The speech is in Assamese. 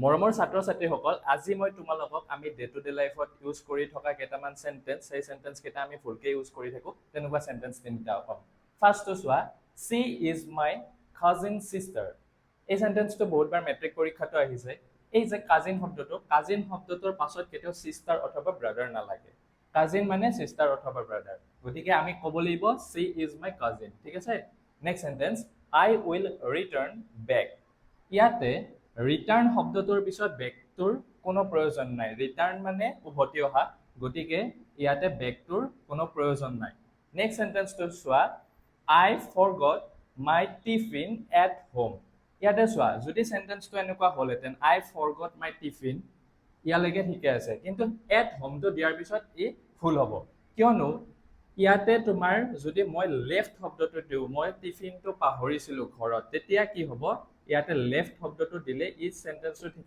মৰমৰ ছাত্ৰ ছাত্ৰীসকল, আজি মই তোমালোকক আমি ডে টু ডে লাইফত ইউজ কৰি থকা কেইটামান চেণ্টেন্স, সেই চেণ্টেন্স কেইটা আমি ভুলকে ইউজ কৰি থাকো, তেনেকুৱা চেণ্টেন্স তিনিটা ক'ম। ফাৰ্ষ্টটো চোৱা, she is my cousin sister. এই চেণ্টেন্সটো বহুতবাৰ মেট্ৰিক পৰীক্ষাতো আহিছে। এই যে কাজিন শব্দটোৰ পাছত কেতিয়াও চিষ্টাৰ অথবা ব্ৰাদাৰ নালাগে। কাজিন মানে চিষ্টাৰ অথবা ব্ৰাদাৰ, গতিকে আমি ক'ব লাগিব চি ইজ মাই কাজিন। ঠিক আছে। Next sentence, I will return back. ইয়াতে ৰিটাৰ্ণ শব্দটোৰ পিছত বেকটোৰ কোনো প্ৰয়োজন নাই। ৰিটাৰ্ণ মানে উভতি অহা, গতিকে ইয়াতে বেকটোৰ কোনো প্ৰয়োজন নাই। নেক্সট চেণ্টেন্সটো চোৱা, আই ফৰগট মাই টিফিন এট হোম। ইয়াতে চোৱা, যদি চেণ্টেন্সটো এনেকুৱা হ'লহেঁতেন আই ফৰগট মাই টিফিন, ইয়ালৈকে ঠিকে আছে, কিন্তু এট হোমটো দিয়াৰ পিছত ই ভুল হ'ব। কিয়নো ইয়াতে তোমাৰ যদি মই লেফ্ট শব্দটো দিওঁ, মই টিফিনটো পাহৰিছিলো ঘৰত, তেতিয়া কি হ'ব, ইয়াতে লেফ্ট শব্দটো দিলে ই চেণ্টেন্সটো ঠিকে